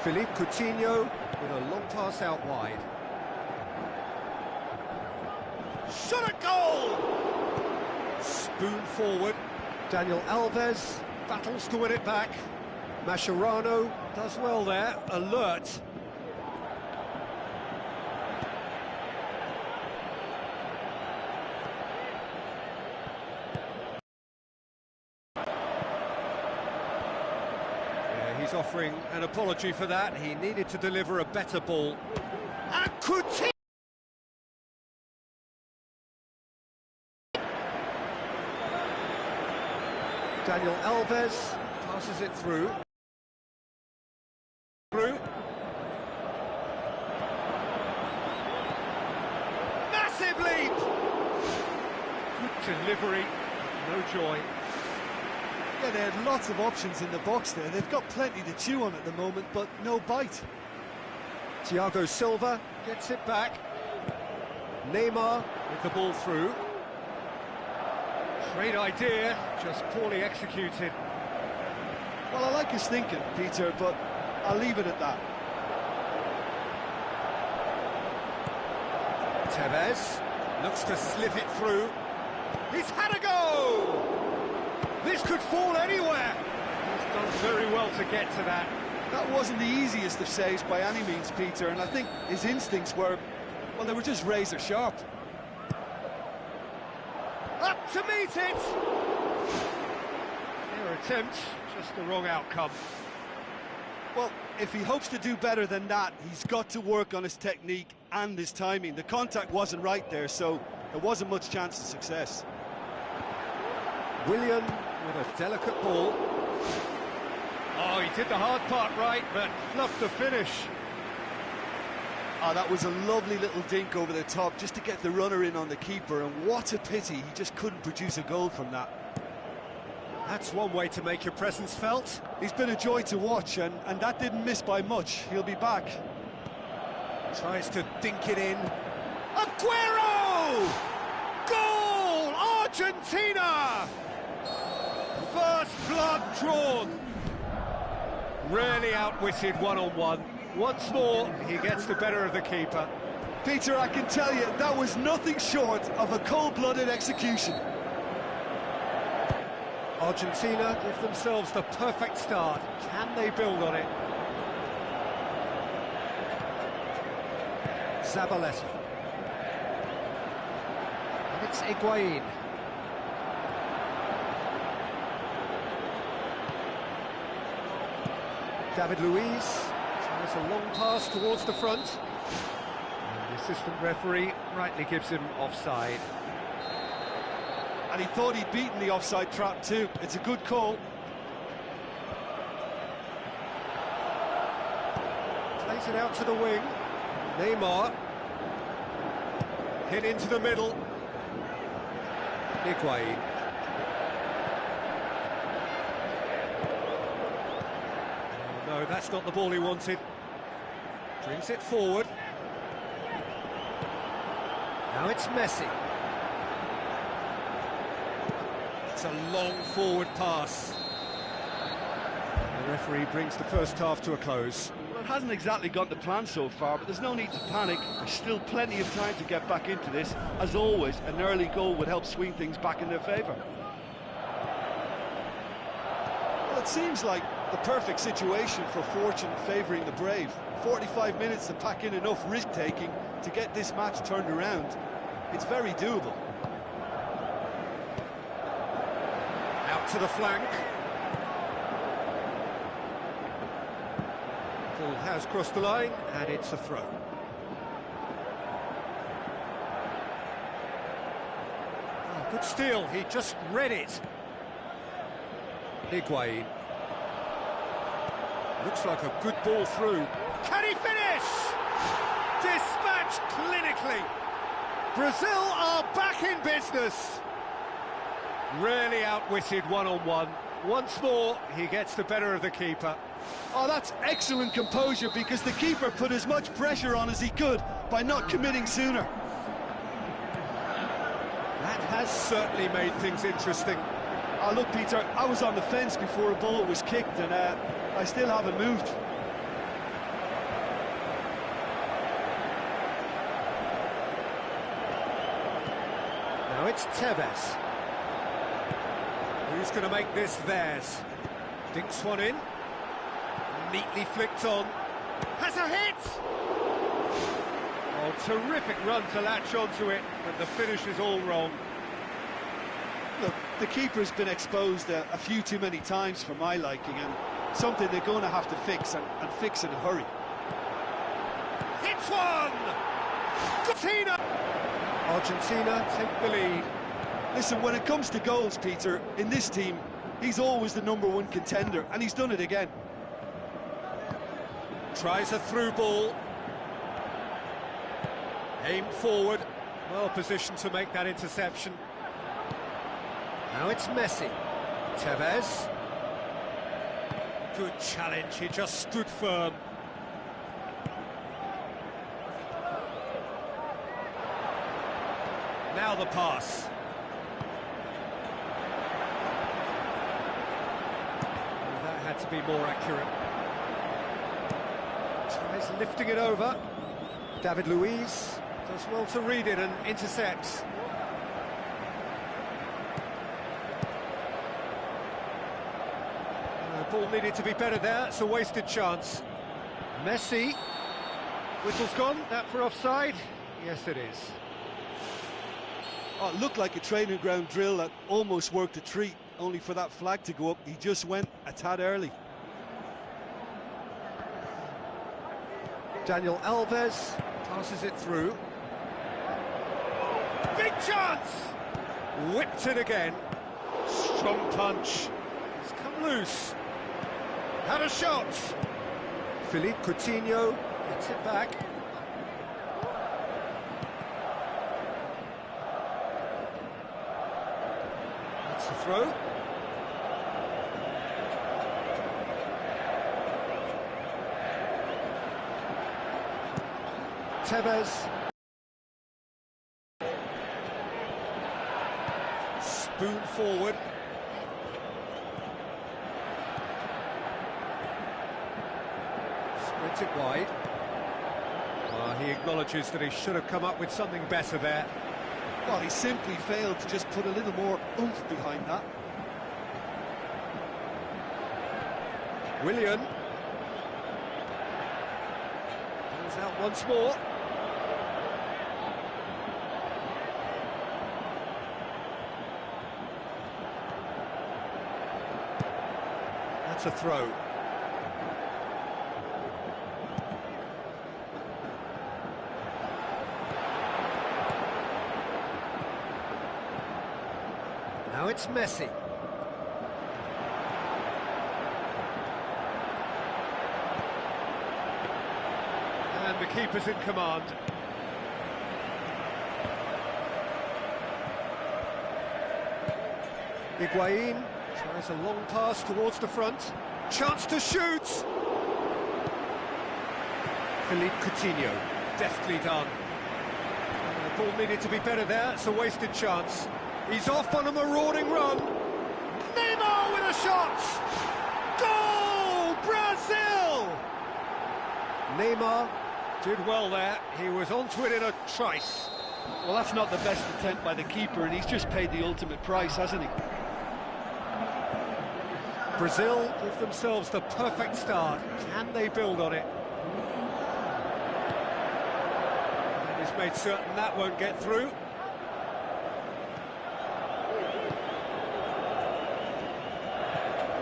Philippe Coutinho with a long pass out wide. Shot at goal! Spoon forward. Daniel Alves battles to win it back. Mascherano does well there, alert. Yeah, he's offering an apology for that. He needed to deliver a better ball. And Coutinho! Daniel Alves passes it through. Massive leap! Good delivery, no joy. Yeah, they had lots of options in the box there. They've got plenty to chew on at the moment, but no bite. Thiago Silva gets it back. Neymar with the ball through. Great idea, just poorly executed. Well, I like his thinking, Peter, but I'll leave it at that. Tevez looks to slip it through. He's had a go! This could fall anywhere. He's done very well to get to that. That wasn't the easiest of saves by any means, Peter, and I think his instincts were, well, they were just razor sharp. Up to meet it! Fair attempt, just the wrong outcome. Well, if he hopes to do better than that, he's got to work on his technique and his timing. The contact wasn't right there, so there wasn't much chance of success. Willian with a delicate ball. Oh, he did the hard part right, but fluffed the finish. Oh, that was a lovely little dink over the top just to get the runner in on the keeper, and what a pity he just couldn't produce a goal from that. That's one way to make your presence felt. He's been a joy to watch, and that didn't miss by much. He'll be back. Tries to dink it in. Aguero! Goal! Argentina! First blood drawn. Really outwitted one-on-one. Once more, he gets the better of the keeper. Peter, I can tell you, that was nothing short of a cold-blooded execution. Argentina give themselves the perfect start. Can they build on it? Zabaleta. And it's Higuain. David Luiz. Tries a long pass towards the front. And the assistant referee rightly gives him offside. And he thought he'd beaten the offside trap too. It's a good call. Plays it out to the wing. Neymar. Hit into the middle. Higuain. No, that's not the ball he wanted. Brings it forward. Now it's Messi. It's a long forward pass. The referee brings the first half to a close. Well, it hasn't exactly gone to plan so far, but there's no need to panic. There's still plenty of time to get back into this. As always, an early goal would help swing things back in their favour. Well, it seems like the perfect situation for fortune favouring the brave. 45 minutes to pack in enough risk-taking to get this match turned around. It's very doable. Out to the flank. Ball has crossed the line, and it's a throw. Oh, good steal, he just read it. Higuain. Looks like a good ball through. Can he finish? Dispatched clinically. Brazil are back in business. Really outwitted one-on-one. Once more, he gets the better of the keeper. Oh, that's excellent composure, because the keeper put as much pressure on as he could by not committing sooner. That has certainly made things interesting. Oh, look, Peter, I was on the fence before a ball was kicked, and I still haven't moved. it's Tevez. Who's going to make this theirs? Dinks one in. Neatly flicked on. Has a hit! Oh, terrific run to latch onto it, but the finish is all wrong. Look, the keeper's been exposed a few too many times for my liking, and something they're going to have to fix, and fix in a hurry. Hits one! Argentina take the lead. Listen, when it comes to goals, Peter, in this team, he's always the #1 contender, and he's done it again. Tries a through ball. Aimed forward. Well positioned to make that interception. Now it's Messi. Tevez. Good challenge, he just stood firm. Now the pass. That had to be more accurate. Tries lifting it over. David Luiz does well to read it and intercepts. The ball needed to be better there, it's a wasted chance. Messi. Whistle's gone, that for offside? Yes, it is. Oh, it looked like a training ground drill that almost worked a treat, only for that flag to go up. He just went a tad early. Daniel Alves passes it through. Big chance! Whipped it again. Strong punch. It's come loose. Had a shot. Philippe Coutinho gets it back. That's the throw. Tevez. Spoon forward. Sprints it wide. He acknowledges that he should have come up with something better there. Well, he simply failed to just put a little more oomph behind that. Willian. Goes out once more. That's a throw. Now it's Messi. And the keeper's in command. Higuain tries a long pass towards the front. Chance to shoot! Philippe Coutinho, deftly done. The ball needed to be better there, it's a wasted chance. He's off on a marauding run. Neymar with a shot! Goal! Brazil! Neymar did well there. He was onto it in a trice. Well, that's not the best attempt by the keeper, and he's just paid the ultimate price, hasn't he? Brazil give themselves the perfect start. Can they build on it? And he's made certain that won't get through.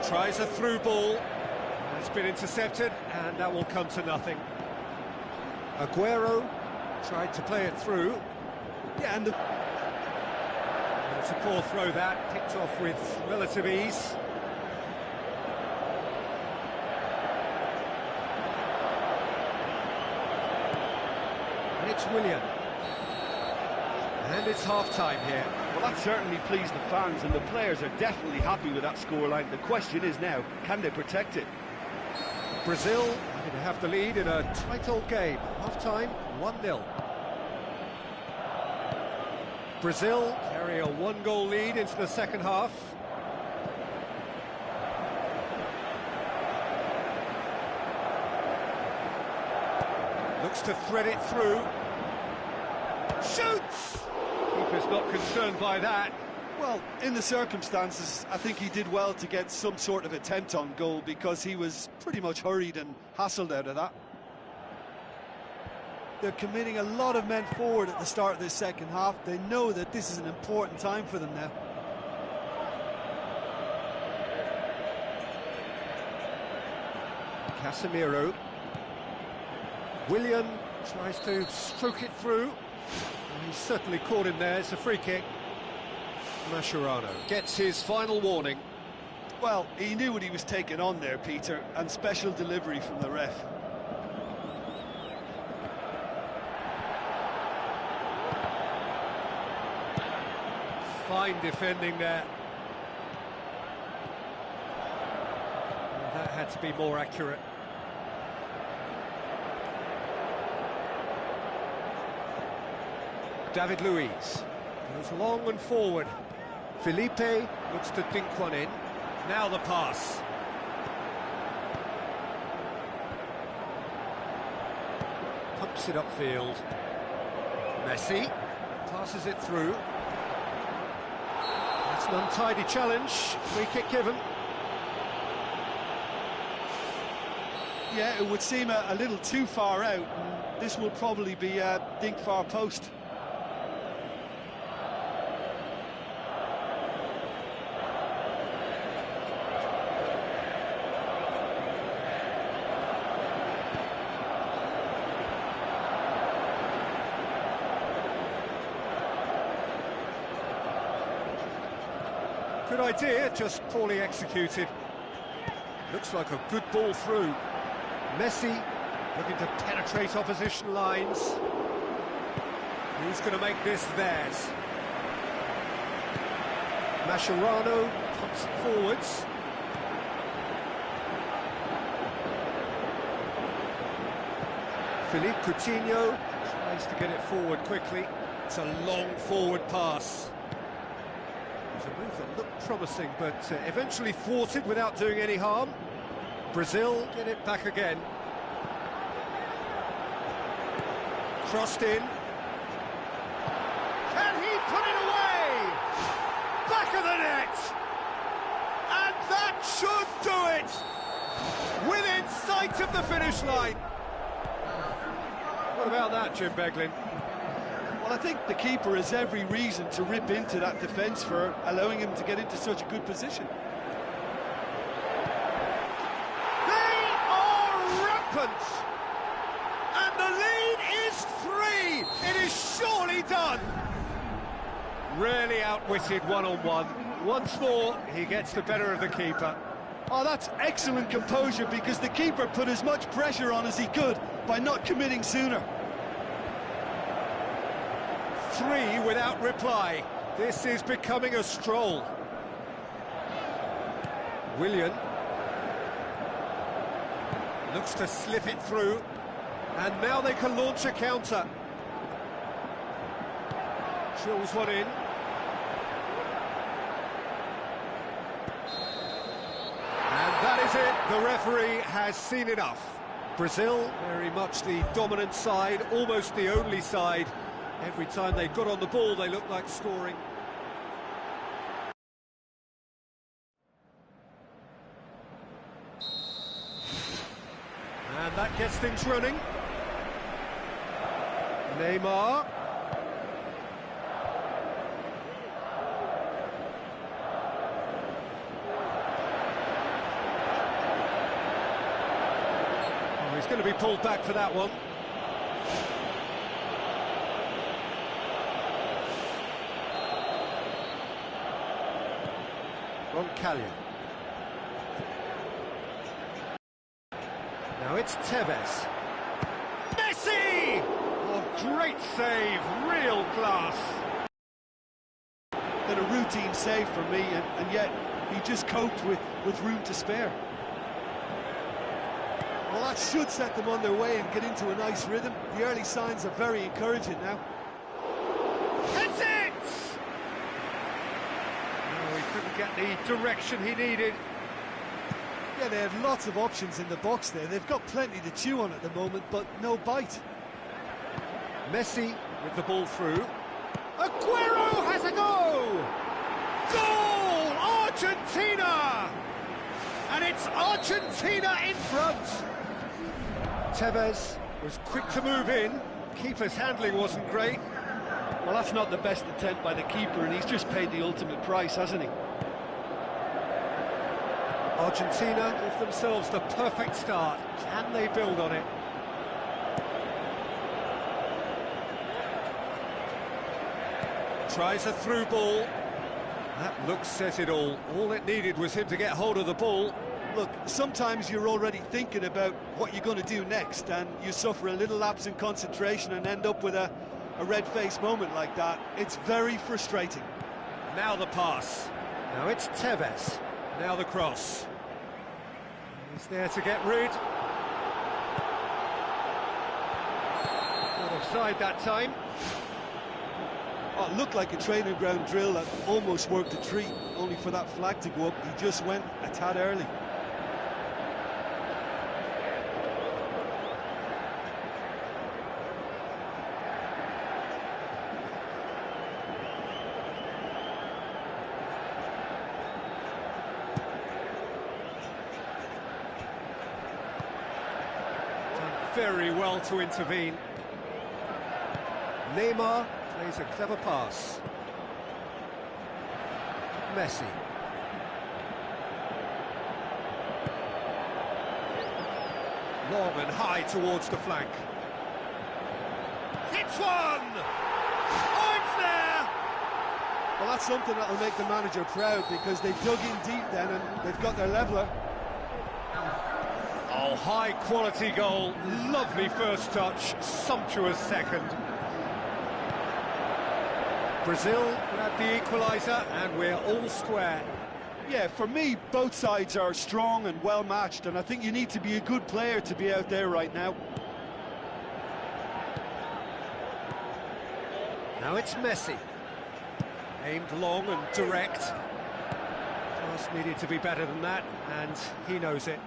Tries a through ball. It's been intercepted, and that will come to nothing. Aguero tried to play it through. Yeah, and It's a poor throw that, picked off with relative ease. And it's Willian. And it's half-time here. well, that certainly pleased the fans, and the players are definitely happy with that scoreline. The question is now, can they protect it? Brazil are going to have the lead in a tight old game. Half-time, 1-0. Brazil carry a one-goal lead into the second half. Looks to thread it through. Shoots! Keeper's keeper's not concerned by that. Well, in the circumstances, I think he did well to get some sort of attempt on goal because he was pretty much hurried and hassled out of that. They're committing a lot of men forward at the start of this second half. They know that this is an important time for them now. Casemiro. Willian tries to stroke it through. He's certainly caught him there. It's a free kick. Mascherano gets his final warning. Well, he knew what he was taking on there, Peter, and special delivery from the ref. Fine defending there. That had to be more accurate. David Luiz goes long and forward. Felipe looks to dink one in. Now the pass. Pumps it upfield. Messi passes it through. That's an untidy challenge. Free kick given. Yeah, it would seem a little too far out. And this will probably be a dink far post. Good idea, just poorly executed. Looks like a good ball through. Messi looking to penetrate opposition lines. He's going to make this theirs. Mascherano pumps it forwards. Philippe Coutinho tries to get it forward quickly. It's a long forward pass. It's a move that looked promising, but eventually thwarted without doing any harm. Brazil get it back again. Crossed in. Can he put it away? Back of the net! And that should do it! Within sight of the finish line. What about that, Jim Beglin? Well, I think the keeper has every reason to rip into that defence for allowing him to get into such a good position. They are rampant! And the lead is 3! It is surely done! Really outwitted one-on-one. Once more, he gets the better of the keeper. Oh, that's excellent composure because the keeper put as much pressure on as he could by not committing sooner. 3 without reply. This is becoming a stroll. Willian looks to slip it through, and now they can launch a counter. Drills one in. And that is it. The referee has seen enough. Brazil, very much the dominant side, almost the only side. Every time they got on the ball, they looked like scoring. And that gets things running. Neymar. Oh, he's going to be pulled back for that one. Callian. Now it's Tevez. Messi! Oh, great save, real class. Been a routine save for me, and yet he just coped with room to spare. Well, that should set them on their way and get into a nice rhythm. The early signs are very encouraging now. Hits it! Couldn't get the direction he needed. Yeah, they had lots of options in the box there. They've got plenty to chew on at the moment, but no bite. Messi with the ball through. Aguero has a go! Goal! Argentina! And it's Argentina in front. Tevez was quick to move in. Keeper's handling wasn't great. Well, that's not the best attempt by the keeper, and he's just paid the ultimate price, hasn't he? Argentina give themselves the perfect start. Can they build on it? Tries a through ball. That look says it all. All it needed was him to get hold of the ball. Look, sometimes you're already thinking about what you're going to do next, and you suffer a little lapse in concentration and end up with a red-faced moment like that. It's very frustrating. Now the pass. Now it's Tevez. Now the cross. He's there to get rid. Not offside that time. Oh, it looked like a training ground drill that almost worked a treat, only for that flag to go up. He just went a tad early. Very well to intervene. Neymar plays a clever pass. Messi. Long and high towards the flank. Hits one! Oh, it's there! Well, that's something that'll make the manager proud, because they dug in deep then and they've got their leveller. Oh, high-quality goal. Lovely first touch, sumptuous second. Brazil grabbed the equaliser, and we're all square. Yeah, for me, both sides are strong and well-matched, and I think you need to be a good player to be out there right now. Now it's Messi. Aimed long and direct. Pass needed to be better than that, and he knows it.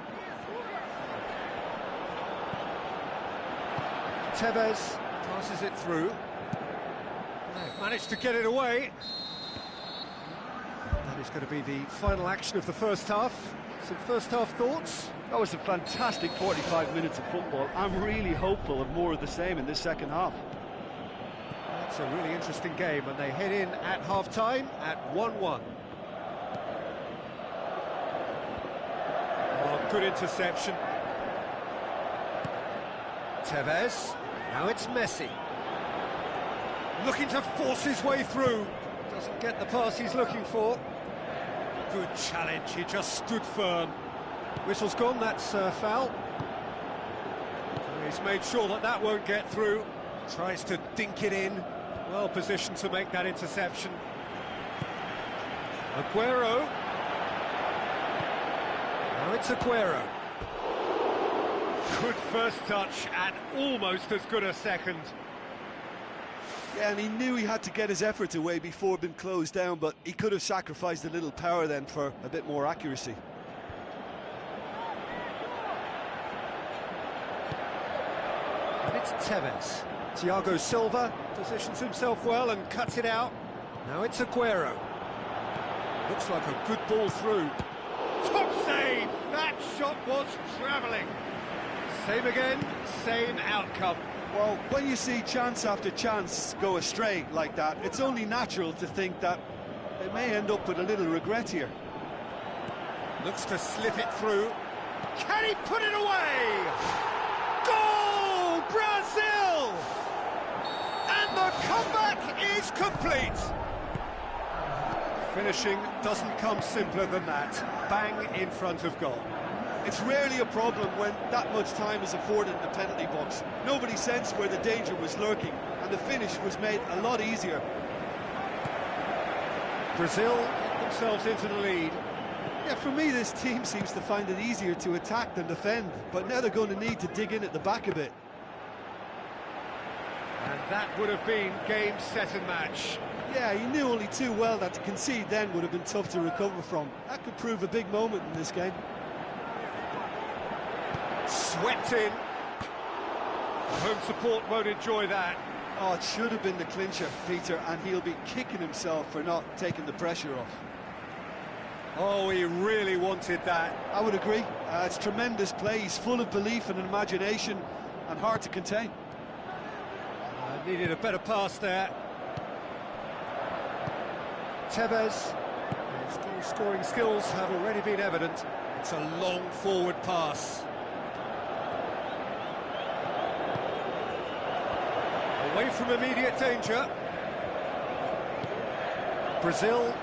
Tevez passes it through. They've managed to get it away. That is going to be the final action of the first half. Some first half thoughts? That was a fantastic 45 minutes of football. I'm really hopeful of more of the same in this second half. That's a really interesting game, and they head in at half-time at 1-1. Oh, good interception. Tevez. Now it's Messi. Looking to force his way through. Doesn't get the pass he's looking for. Good challenge, he just stood firm. Whistle's gone, that's foul. He's made sure that that won't get through. Tries to dink it in. Well positioned to make that interception. Aguero. Now it's Aguero. Good first touch and almost as good a second. Yeah, and he knew he had to get his effort away before being closed down, but he could have sacrificed a little power then for a bit more accuracy. And it's Tevez. Thiago Silva positions himself well and cuts it out. Now it's Aguero. Looks like a good ball through. Top save! That shot was travelling. Same again, same outcome. Well, when you see chance after chance go astray like that, it's only natural to think that they may end up with a little regret here. Looks to slip it through. Can he put it away? Goal, Brazil! And the comeback is complete. Finishing doesn't come simpler than that. Bang in front of goal. It's rarely a problem when that much time is afforded in the penalty box. Nobody sensed where the danger was lurking, and the finish was made a lot easier. Brazil get themselves into the lead. Yeah, for me, this team seems to find it easier to attack than defend, but now they're going to need to dig in at the back a bit. And that would have been game, set and match. Yeah, he knew only too well that to concede then would have been tough to recover from. That could prove a big moment in this game. Swept in. The home support won't enjoy that. Oh, it should have been the clincher, Peter, and he'll be kicking himself for not taking the pressure off. Oh, he really wanted that. I would agree. It's tremendous play. He's full of belief and imagination and hard to contain. Needed a better pass there. Tevez, his goal-scoring skills have already been evident. It's a long forward pass. Away from immediate danger. Brazil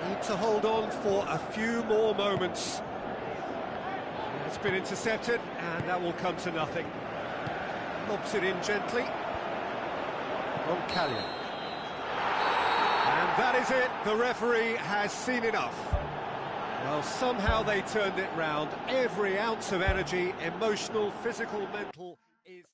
need to hold on for a few more moments. It's been intercepted, and that will come to nothing. Lobs it in gently. Roncalio. And that is it. The referee has seen enough. Well, somehow they turned it round. Every ounce of energy, emotional, physical, mental, is...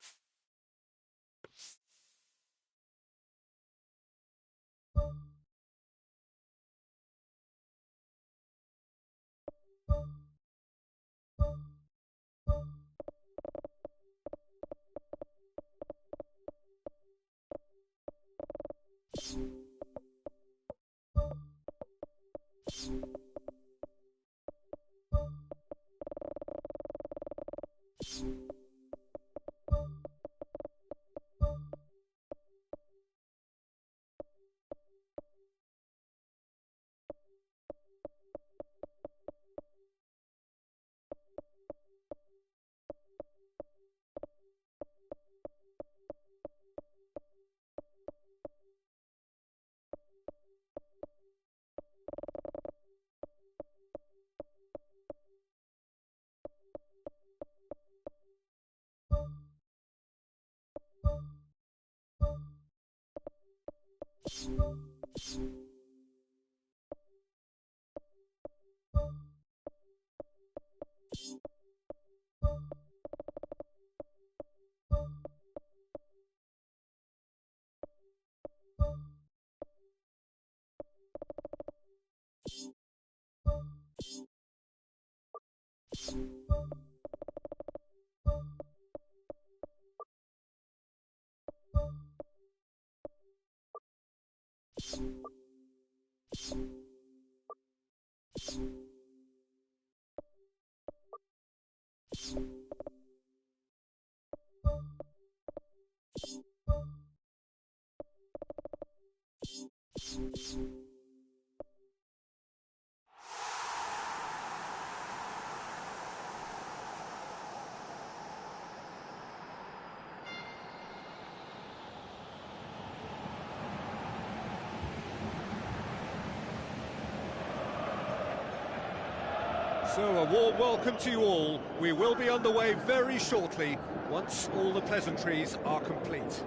So, a warm welcome to you all. We will be underway very shortly, once all the pleasantries are complete.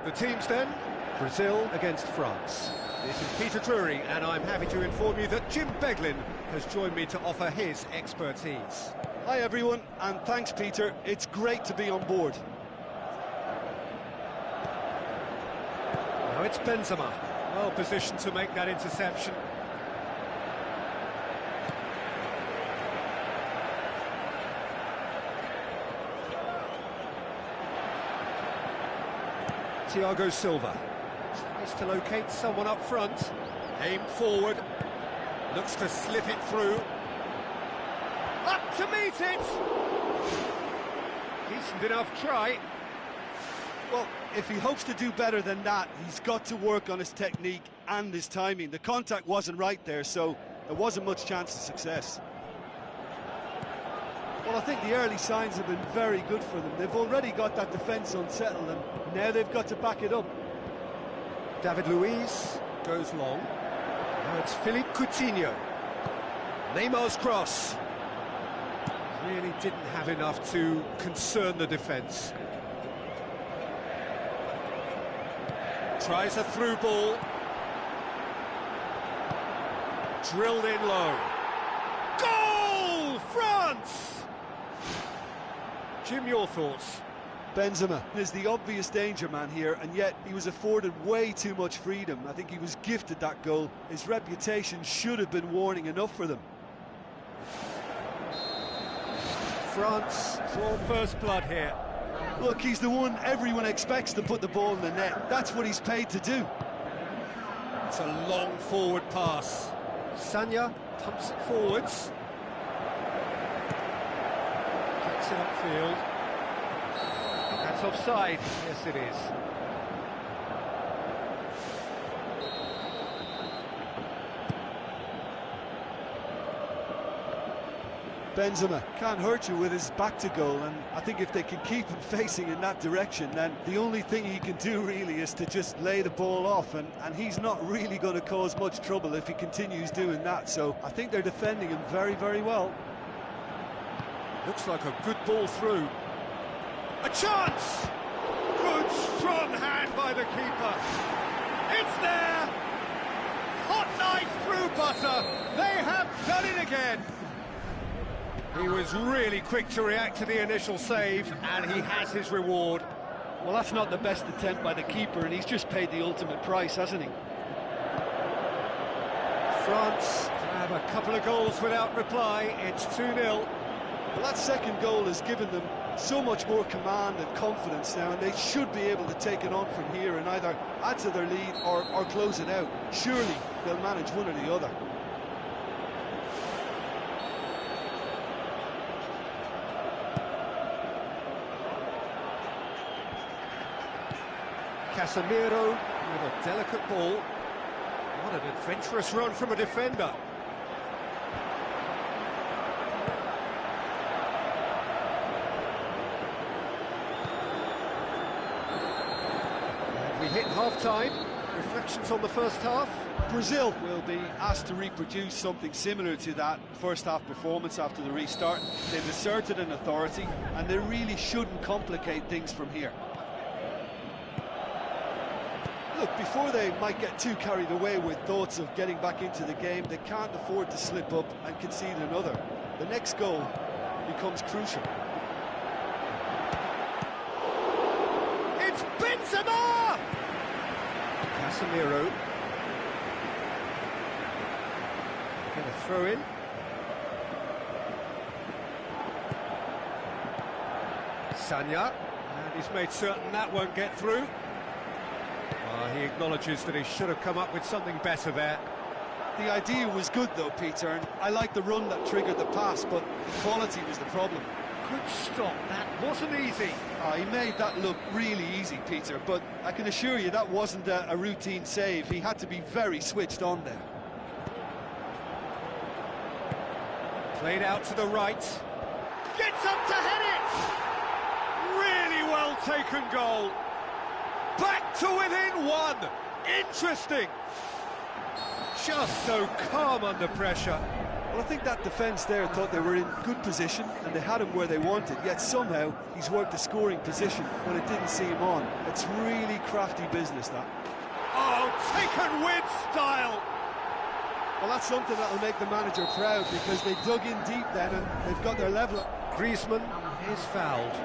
The teams then, Brazil against France. This is Peter Drury, and I'm happy to inform you that Jim Beglin has joined me to offer his expertise. Hi everyone, and thanks Peter, it's great to be on board. Now it's Benzema, well positioned to make that interception. Thiago Silva tries to locate someone up front, aim forward, looks to slip it through, up to meet it! Decent enough try. Well, if he hopes to do better than that, he's got to work on his technique and his timing. The contact wasn't right there, so there wasn't much chance of success. Well, I think the early signs have been very good for them. They've already got that defence unsettled, and now they've got to back it up. David Luiz goes long. Now it's Philippe Coutinho. Neymar's cross. Really didn't have enough to concern the defence. Tries a through ball. Drilled in low. Goal! France! Jim, your thoughts? Benzema is the obvious danger man here, and yet he was afforded way too much freedom. I think he was gifted that goal. His reputation should have been warning enough for them. France draw first blood here. Look, he's the one everyone expects to put the ball in the net. That's what he's paid to do. It's a long forward pass. Sanya pumps it forwards. Gets it upfield. That's offside. Yes, it is. Benzema can't hurt you with his back to goal, and I think if they can keep him facing in that direction, then the only thing he can do really is to just lay the ball off, and he's not really going to cause much trouble if he continues doing that, so I think they're defending him very, very well. Looks like a good ball through. A chance! Good, strong hand by the keeper. It's there! Hot knife through butter. They have done it again. He was really quick to react to the initial save, and he has his reward. Well, that's not the best attempt by the keeper, and he's just paid the ultimate price, hasn't he? France have a couple of goals without reply. It's 2-0. Well, that second goal has given them so much more command and confidence now, and they should be able to take it on from here and either add to their lead or close it out. Surely they'll manage one or the other. Casemiro with a delicate ball. What an adventurous run from a defender. And we hit half-time. Reflections on the first half. Brazil will be asked to reproduce something similar to that first-half performance after the restart. They've asserted an authority, and they really shouldn't complicate things from here. Look, before they might get too carried away with thoughts of getting back into the game, they can't afford to slip up and concede another. The next goal becomes crucial. It's Benzema! Casemiro. Going to throw in. Sanya. And he's made certain that won't get through. He acknowledges that he should have come up with something better there. The idea was good though, Peter, and I like the run that triggered the pass, but the quality was the problem. Good stop, that wasn't easy. He made that look really easy, Peter, but I can assure you that wasn't a routine save. He had to be very switched on there. Played out to the right. Gets up to head it! Really well taken goal. Back to within one. Interesting. Just so calm under pressure. Well, I think that defence there thought they were in good position and they had him where they wanted, yet somehow he's worked the scoring position when it didn't see him on. It's really crafty business, that. Oh, taken with style. Well, that's something that'll make the manager proud because they dug in deep then and they've got their level. Griezmann is fouled.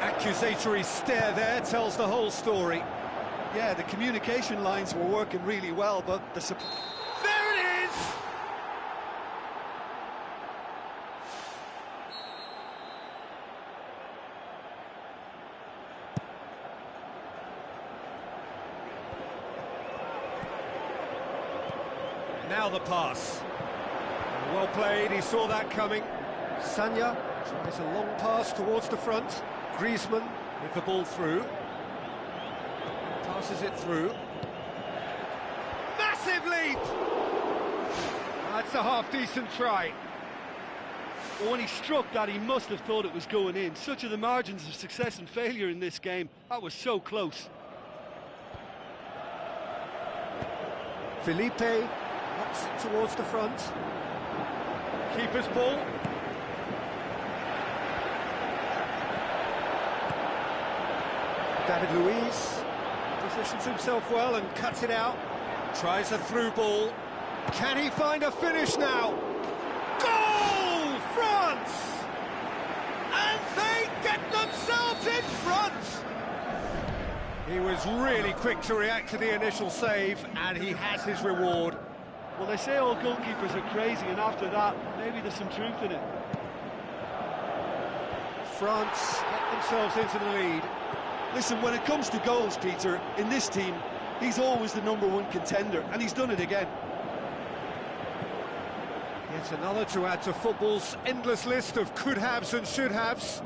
Accusatory stare there tells the whole story. Yeah, the communication lines were working really well, but the... There it is! Now the pass. Well played, he saw that coming. Sanya tries a long pass towards the front. Griezmann with the ball through. Passes it through. Massive leap! That's a half-decent try. Well, when he struck that, he must have thought it was going in. Such are the margins of success and failure in this game. That was so close. Felipe knocks it towards the front. Keeper's ball. David Luiz positions himself well and cuts it out. Tries a through ball. Can he find a finish now? Goal! France! And they get themselves in front! He was really quick to react to the initial save, and he has his reward. Well, they say all goalkeepers are crazy, and after that, maybe there's some truth in it. France get themselves into the lead. Listen, when it comes to goals, Peter, in this team, he's always the #1 contender, and he's done it again. Yet another to add to football's endless list of could-haves and should-haves.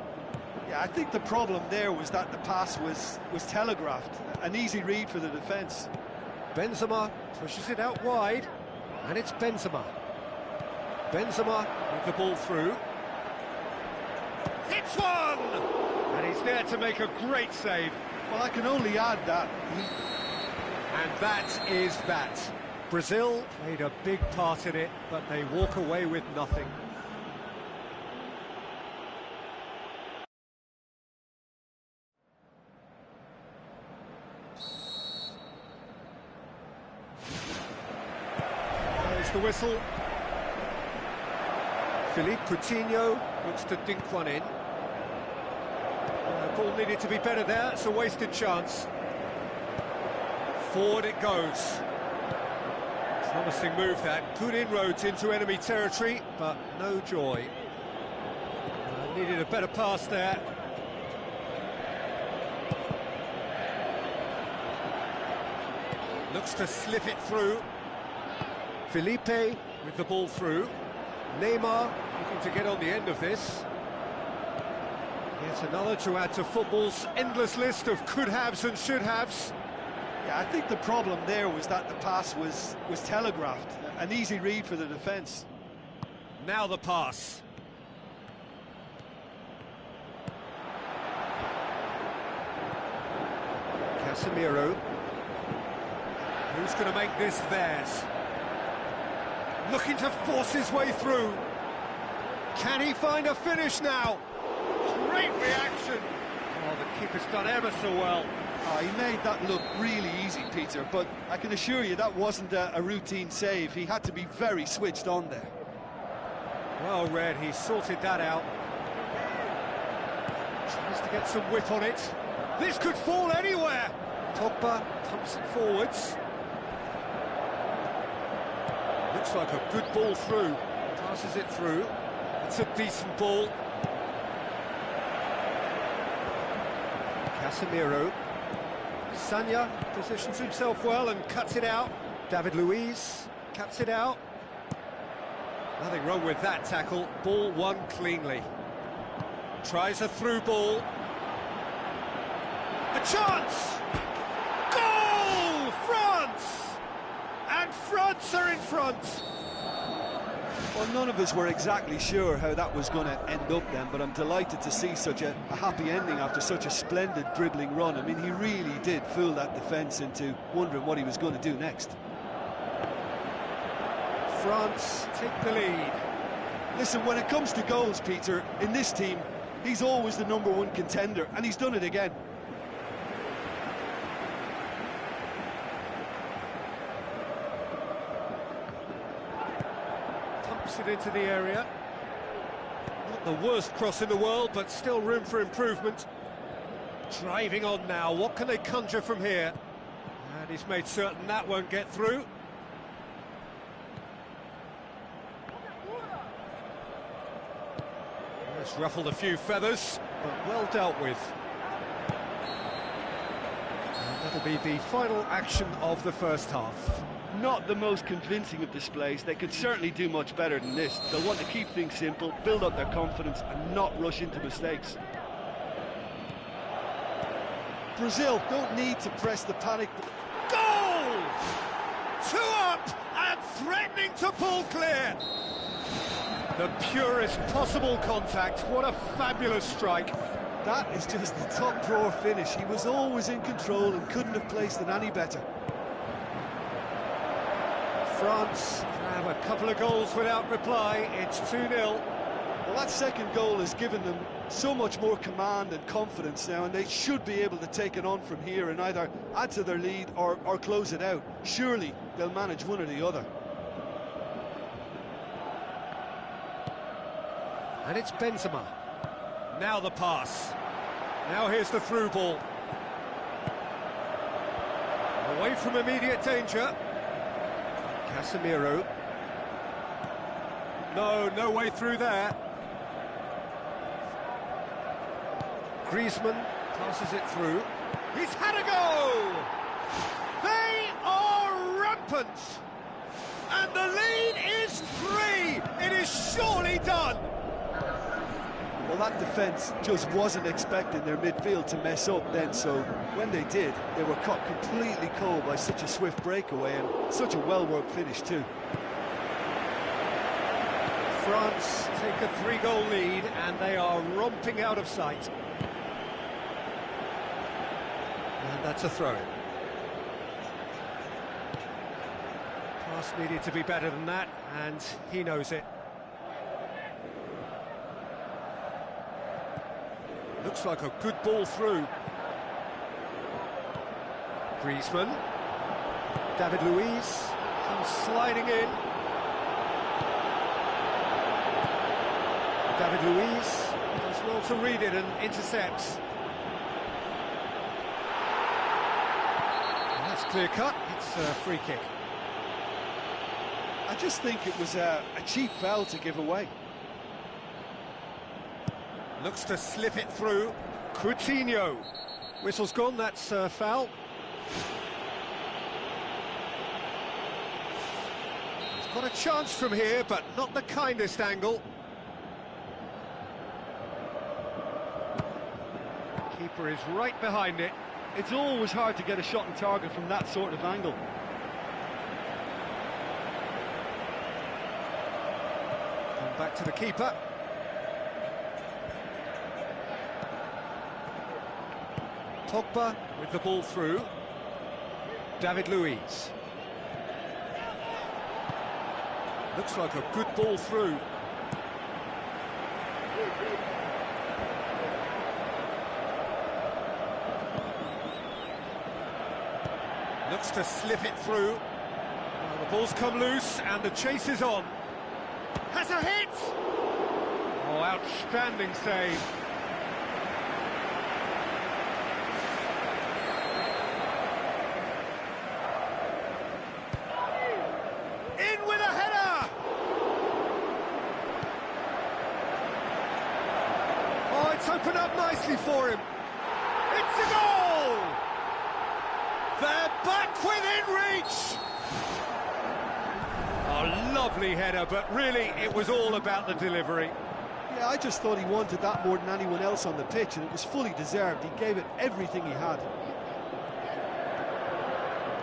Yeah, I think the problem there was that the pass was telegraphed. An easy read for the defence. Benzema pushes it out wide, and it's Benzema. Benzema with the ball through. Hits one! And he's there to make a great save. Well, I can only add that. And that is that. Brazil played a big part in it, but they walk away with nothing. There's the whistle. Philippe Coutinho looks to dink one in. Ball needed to be better there, it's a wasted chance. Forward it goes. Promising move that, good inroads into enemy territory, but no joy. Needed a better pass there. Looks to slip it through. Felipe with the ball through. Neymar looking to get on the end of this. Yet another to add to football's endless list of could-haves and should-haves. Yeah, I think the problem there was that the pass was telegraphed. An easy read for the defence. Now the pass. Casemiro. Who's going to make this theirs? Looking to force his way through. Can he find a finish now? Great reaction. Oh, the keeper's done ever so well. Oh, he made that look really easy, Peter, but I can assure you that wasn't a routine save. He had to be very switched on there. Well read, he sorted that out. Tries to get some whip on it. This could fall anywhere. Pogba pumps it forwards. Looks like a good ball through. Passes it through. It's a decent ball. Casemiro. Sanya positions himself well and cuts it out. David Luiz cuts it out. Nothing wrong with that tackle. Ball won cleanly. Tries a through ball. A chance! Goal! France! And France are in front. Well, none of us were exactly sure how that was going to end up then, but I'm delighted to see such a happy ending after such a splendid dribbling run. I mean, he really did fool that defence into wondering what he was going to do next. France take the lead. Listen, when it comes to goals, Peter, in this team, he's always the #1 contender, and he's done it again. Pumps it into the area. Not the worst cross in the world, but still room for improvement. Driving on now, what can they conjure from here? And he's made certain that won't get through. It's ruffled a few feathers, but well dealt with. And that'll be the final action of the first half. Not the most convincing of displays. They could certainly do much better than this. They'll want to keep things simple, build up their confidence and not rush into mistakes. Brazil don't need to press the panic. Goal! 2 up and threatening to pull clear. The purest possible contact. What a fabulous strike. That is just the top drawer finish. He was always in control and couldn't have placed it any better. France have a couple of goals without reply. It's 2-0. Well, that second goal has given them so much more command and confidence now, and they should be able to take it on from here and either add to their lead or close it out. Surely they'll manage one or the other. And it's Benzema. Now the pass. Now here's the through ball. Away from immediate danger. Casemiro. No way through there. Griezmann passes it through. He's had a go! They are rampant! And the lead is 3! It is surely done! Well, that defence just wasn't expecting their midfield to mess up then, so when they did, they were caught completely cold by such a swift breakaway and such a well-worked finish too. France take a 3-goal lead and they are romping out of sight. And that's a throw-in. Pass needed to be better than that, and he knows it. Looks like a good ball through. Griezmann. David Luiz comes sliding in. David Luiz does well to read it and intercepts. And that's clear cut, it's a free kick. I just think it was a cheap foul to give away. Looks to slip it through. Coutinho. Whistle's gone, that's a foul. He's got a chance from here, but not the kindest angle. Keeper is right behind it. It's always hard to get a shot on target from that sort of angle. Come back to the keeper. Pogba with the ball through. David Luiz. Looks like a good ball through. Looks to slip it through. Well, the ball's come loose and the chase is on. Has a hit! Oh, outstanding save. In with a header! Oh, it's opened up nicely for him. It's a goal! They're back within reach! Oh, lovely header, but really it was all about the delivery. Yeah, I just thought he wanted that more than anyone else on the pitch, and it was fully deserved. He gave it everything he had.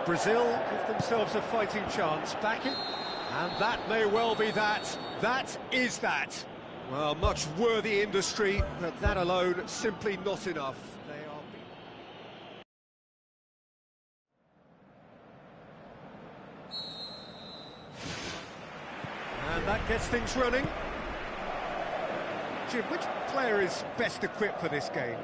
Brazil give themselves a fighting chance back in, and that may well be that. That is that. Well, much worthy industry, but that alone simply not enough. They are and that gets things running. Jim, which player is best equipped for this game?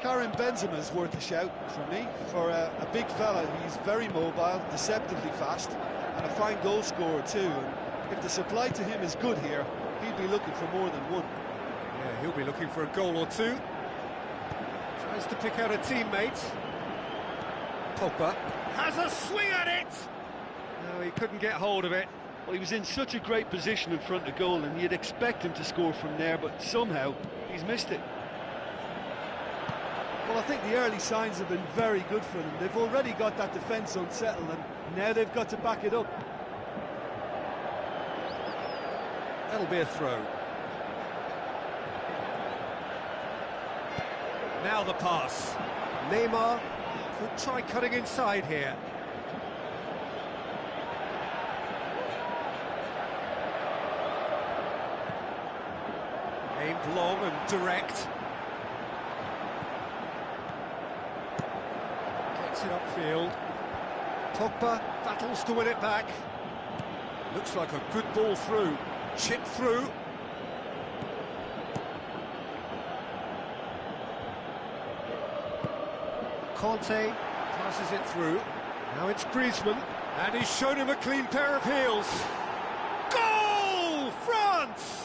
Karim Benzema's worth a shout for me. For a big fella, he's very mobile, deceptively fast, and a fine goal scorer too. And if the supply to him is good here, he'll be looking for more than one. Yeah, he'll be looking for a goal or two. Tries to pick out a teammate. Pogba has a swing at it! No, he couldn't get hold of it. Well, he was in such a great position in front of goal, and you'd expect him to score from there, but somehow he's missed it. Well, I think the early signs have been very good for them. They've already got that defence unsettled, and now they've got to back it up. That'll be a throw. Now the pass. Neymar could try cutting inside here. Aimed long and direct. Gets it upfield. Pogba battles to win it back. Looks like a good ball through. Chip through. Conte passes it through. Now it's Griezmann, and he's shown him a clean pair of heels. Goal! France!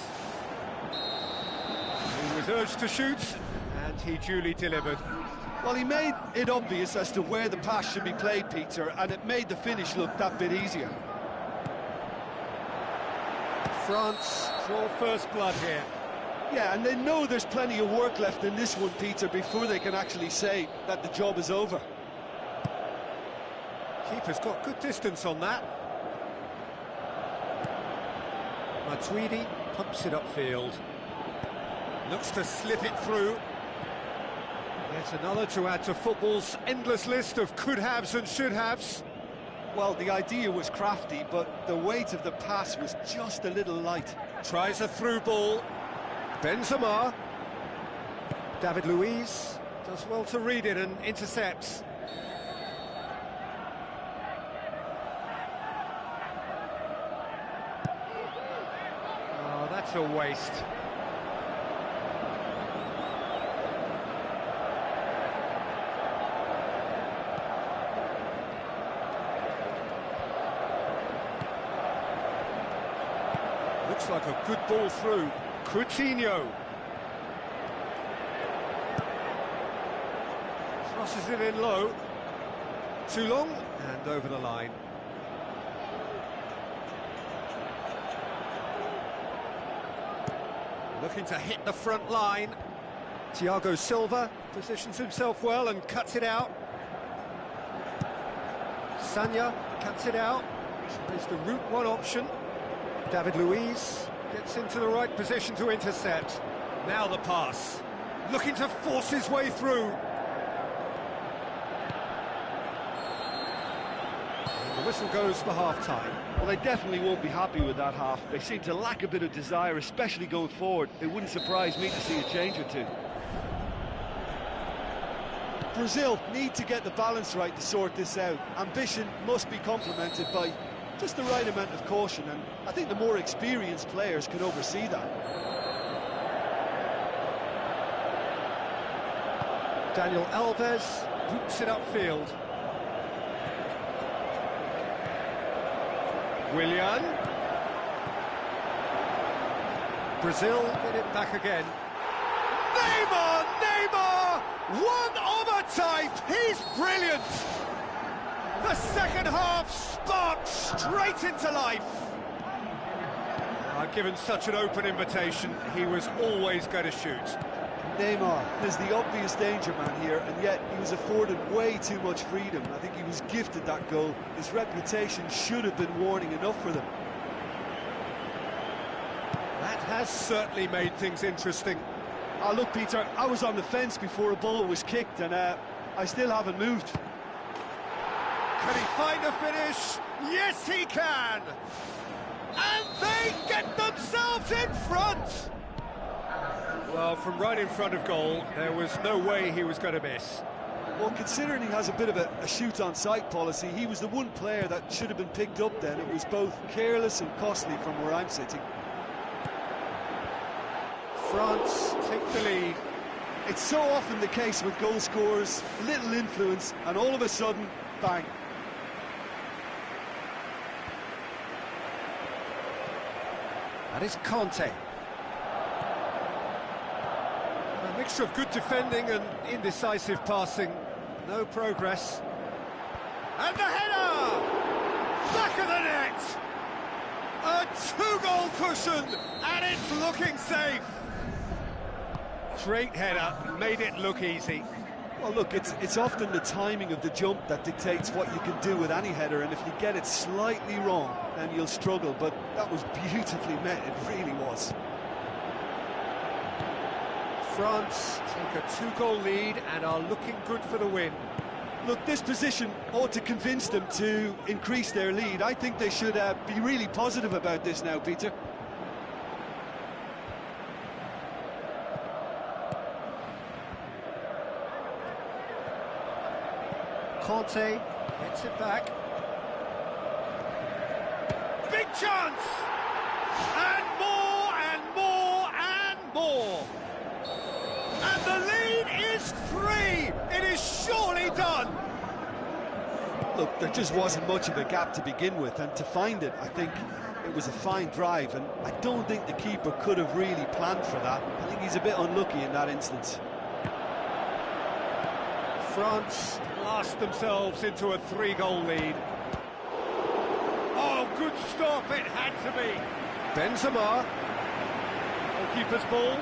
He was urged to shoot, and he duly delivered. Well, he made it obvious as to where the pass should be played, Peter, and it made the finish look that bit easier. France draw first blood here. Yeah, and they know there's plenty of work left in this one, Peter, before they can actually say that the job is over. Keeper's got good distance on that. Matuidi pumps it upfield. Looks to slip it through. Yet another to add to football's endless list of could-haves and should-haves. Well, the idea was crafty, but the weight of the pass was just a little light. Tries a through ball. Benzema. David Luiz does well to read it and intercepts. Oh, that's a waste. Looks like a good ball through. Coutinho. Thrushes it in low. Too long, and over the line. Looking to hit the front line. Thiago Silva positions himself well and cuts it out. Sanya cuts it out. Is the route one option. David Luiz gets into the right position to intercept. Now the pass. Looking to force his way through. And the whistle goes for half-time. Well, they definitely won't be happy with that half. They seem to lack a bit of desire, especially going forward. It wouldn't surprise me to see a change or two. Brazil need to get the balance right to sort this out. Ambition must be complemented by just the right amount of caution, and I think the more experienced players can oversee that. Daniel Alves boots it upfield. Willian. Brazil get it back again. Neymar! Neymar! One of a type! He's brilliant! The second half sparked straight into life. Given such an open invitation, he was always going to shoot. Neymar is the obvious danger man here, and yet he was afforded way too much freedom. I think he was gifted that goal. His reputation should have been warning enough for them. That has certainly made things interesting. Look, Peter, I was on the fence before a ball was kicked, and I still haven't moved. Can he find a finish? Yes, he can! And they get themselves in front! Well, from right in front of goal, there was no way he was going to miss. Well, considering he has a bit of a shoot-on-sight policy, he was the one player that should have been picked up then. It was both careless and costly from where I'm sitting. France take the lead. It's so often the case with goal scorers, little influence, and all of a sudden, bang. That is Conte. A mixture of good defending and indecisive passing. No progress. And the header! Back of the net! A two-goal cushion, and it's looking safe. Great header, made it look easy. Well, look, it's often the timing of the jump that dictates what you can do with any header, and if you get it slightly wrong, then you'll struggle, but that was beautifully met, it really was. France take a two-goal lead and are looking good for the win. Look, this position ought to convince them to increase their lead. I think they should be really positive about this now, Peter. Conte gets it back. Big chance! And more, and more, and more! And the lead is 3! It is surely done! Look, there just wasn't much of a gap to begin with, and to find it, I think it was a fine drive, and I don't think the keeper could have really planned for that. I think he's a bit unlucky in that instance. France blast themselves into a 3-goal lead. Oh, good stop, it had to be. Benzema. Goalkeeper's ball.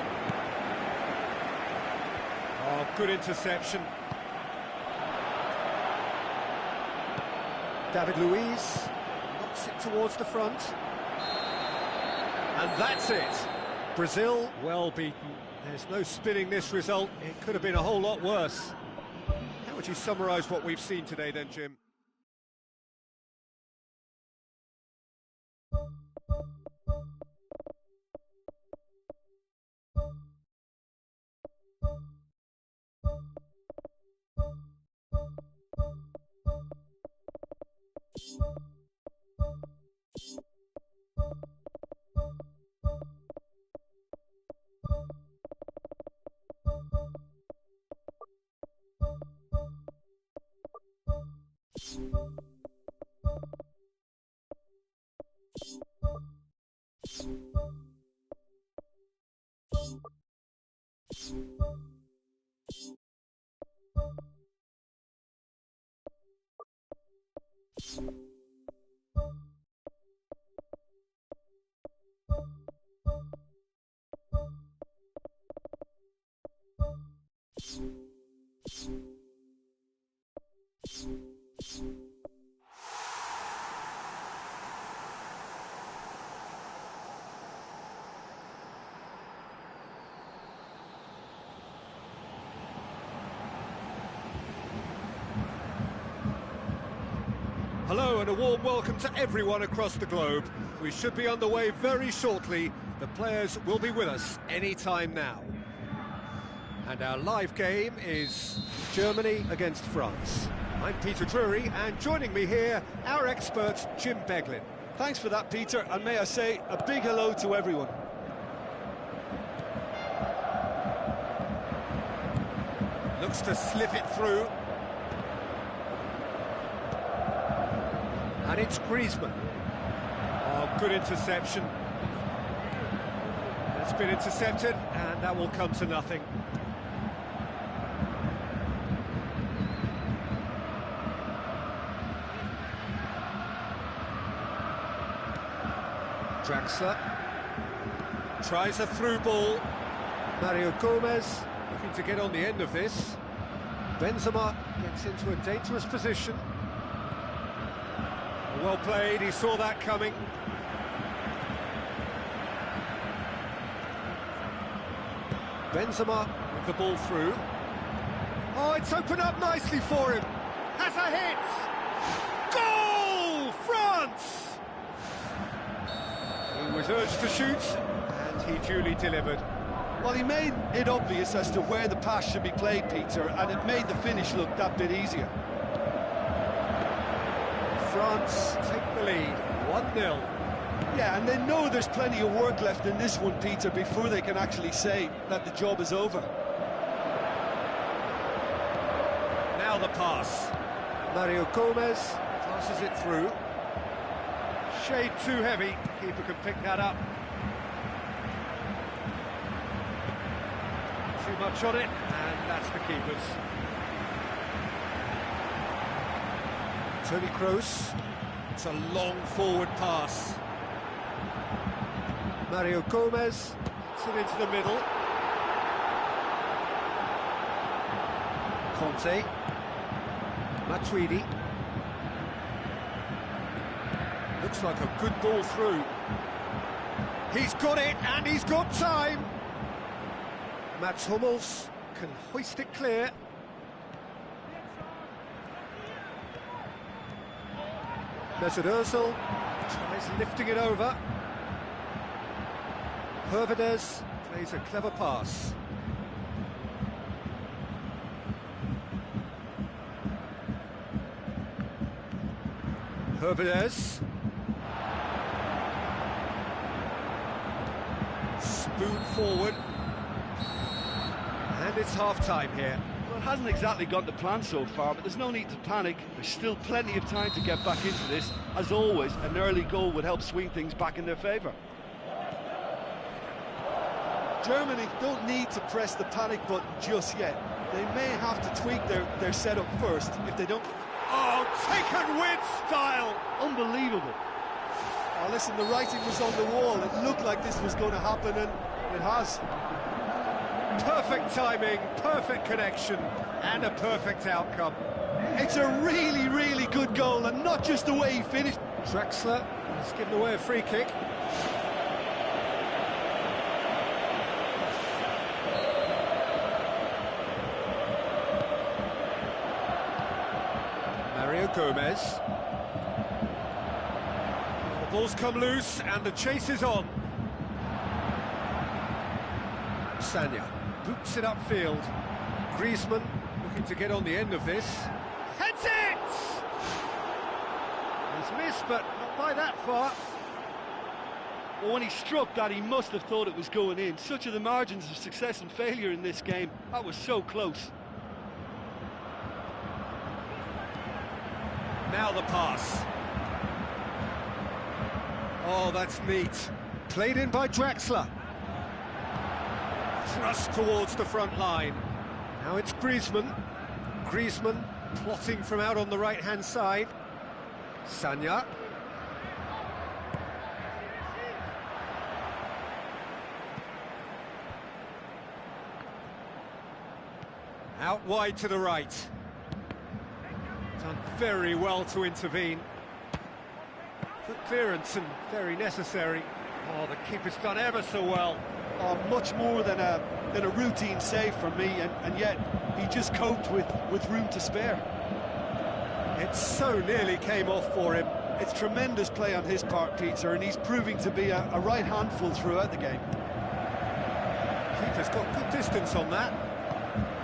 Oh, good interception. David Luiz knocks it towards the front. And that's it. Brazil, well beaten. There's no spinning this result. It could have been a whole lot worse. How would you summarise what we've seen today then, Jim? Hello and a warm welcome to everyone across the globe. We should be underway very shortly. The players will be with us any time now. And our live game is Germany against France. I'm Peter Drury, and joining me here, our expert Jim Beglin. Thanks for that, Peter, and may I say a big hello to everyone. Looks to slip it through. And it's Griezmann. Oh, good interception. That's been intercepted, and that will come to nothing. Draxler tries a through ball. Mario Gomez looking to get on the end of this. Benzema gets into a dangerous position. Well played, he saw that coming. Benzema with the ball through. Oh, it's opened up nicely for him. Has a hit! Goal! France! He was urged to shoot, and he duly delivered. Well, he made it obvious as to where the pass should be played, Peter, and it made the finish look that bit easier. France take the lead, 1-0. Yeah, and they know there's plenty of work left in this one, Peter, before they can actually say that the job is over. Now the pass. Mario Gomez passes it through. Shade too heavy, keeper can pick that up. Too much on it, and that's the keeper's. Toni Kroos, it's a long forward pass. Mario Gomez gets it into the middle. Conte, Matuidi. Looks like a good ball through. He's got it, and he's got time. Mats Hummels can hoist it clear. Mesut Ozil tries lifting it over. Hervedez plays a clever pass. Hervedez. Spoon forward. And it's half-time here. Well, it hasn't exactly gone to plan so far, but there's no need to panic. There's still plenty of time to get back into this. As always, an early goal would help swing things back in their favour. Germany don't need to press the panic button just yet. They may have to tweak their setup first if they don't. Oh, taken with style! Unbelievable. Oh, listen, the writing was on the wall. It looked like this was going to happen, and it has. Perfect timing, perfect connection, and a perfect outcome. It's a really, really good goal, and not just the way he finished. Draxler has given away a free kick. Mario Gomez. The ball's come loose and the chase is on. Sanya boots it upfield. Griezmann looking to get on the end of this. Heads it! He's missed, but not by that far. Well, when he struck that, he must have thought it was going in. Such are the margins of success and failure in this game. That was so close. Now the pass. Oh, that's neat. Played in by Draxler. Thrust towards the front line. Now it's Griezmann. Griezmann plotting from out on the right-hand side. Sanya. Out wide to the right. Done very well to intervene. Good clearance and very necessary. Oh, the keeper's done ever so well. Oh, much more than a routine save for me, and yet he just coped with room to spare. It so nearly came off for him. It's tremendous play on his part, Peter, and he's proving to be a right handful throughout the game. Keeper's got good distance on that.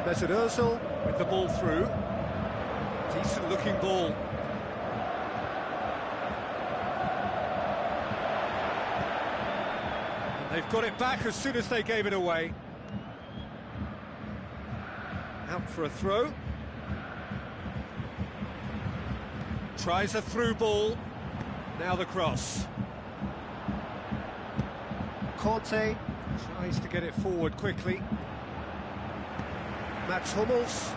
Mesut Ozil with the ball through. Decent looking ball. And they've got it back as soon as they gave it away. Out for a throw. Tries a through ball. Now the cross. Conte tries to get it forward quickly. Mats Hummels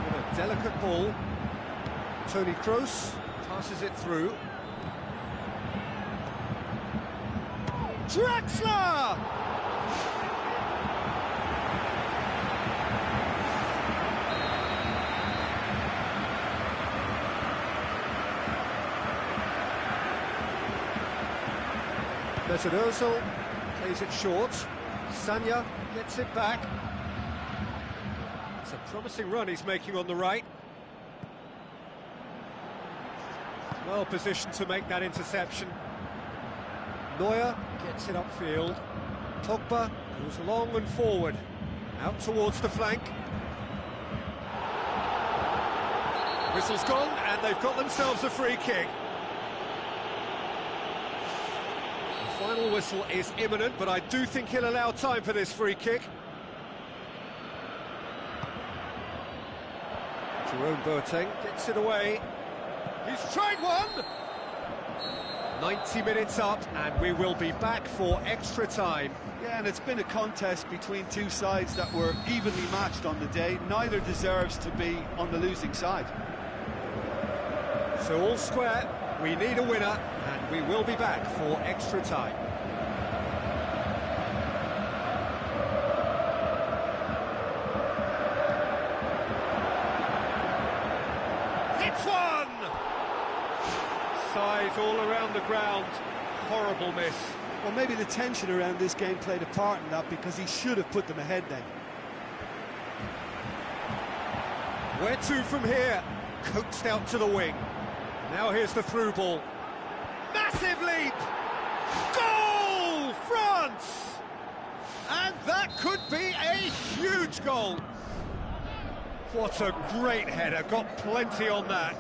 with a delicate ball. Toni Kroos passes it through. Draxler! Mesut Ozil plays it short. Sanya gets it back. It's a promising run he's making on the right. Well positioned to make that interception. Neuer gets it upfield. Pogba goes long and forward. Out towards the flank. Whistle's gone and they've got themselves a free kick. The final whistle is imminent, but I do think he'll allow time for this free kick. Jerome Boateng gets it away. He's tried one! 90 minutes up, and we will be back for extra time. Yeah, and it's been a contest between two sides that were evenly matched on the day. Neither deserves to be on the losing side. So all square, we need a winner, and we will be back for extra time. It's one! Size all around the ground. Horrible miss. Well, maybe the tension around this game played a part in that, because he should have put them ahead then. Where to from here? Coaxed out to the wing. Now here's the through ball. Massive leap! Goal! France! And that could be a huge goal. What a great header, got plenty on that.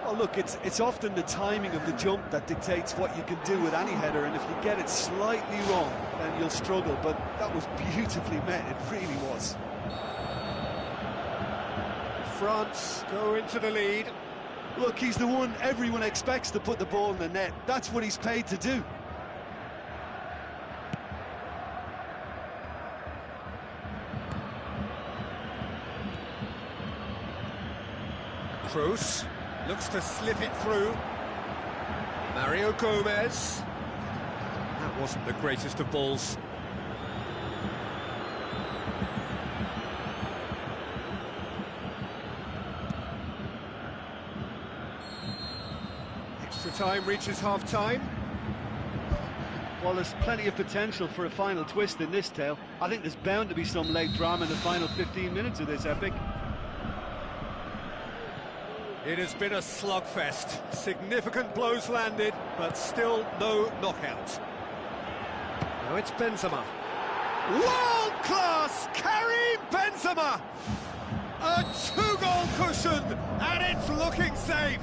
Well, look, it's often the timing of the jump that dictates what you can do with any header, and if you get it slightly wrong, then you'll struggle, but that was beautifully met, it really was. France go into the lead. Look, he's the one everyone expects to put the ball in the net. That's what he's paid to do. Kroos looks to slip it through. Mario Gomez. That wasn't the greatest of balls. Extra time reaches half-time. Well, there's plenty of potential for a final twist in this tale. I think there's bound to be some late drama in the final 15 minutes of this epic. It has been a slugfest. Significant blows landed, but still no knockout. Now it's Benzema. World-class Karim Benzema! A two-goal cushion, and it's looking safe.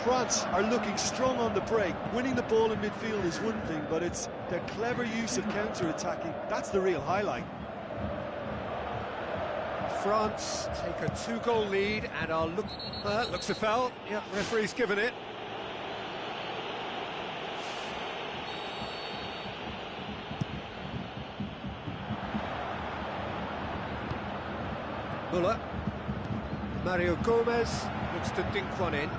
France are looking strong on the break. Winning the ball in midfield is one thing, but it's their clever use of counter-attacking. That's the real highlight. France take a two-goal lead and are looks a foul. Yeah, referee's given it. Muller. Mario Gomez looks to dink one in.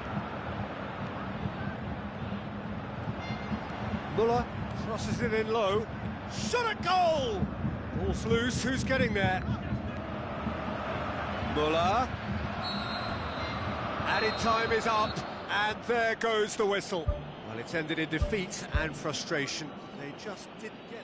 Muller crosses it in low. Shot at goal! Ball's loose, who's getting there? Muller. Added time is up, and there goes the whistle. Well, it's ended in defeat and frustration. They just didn't get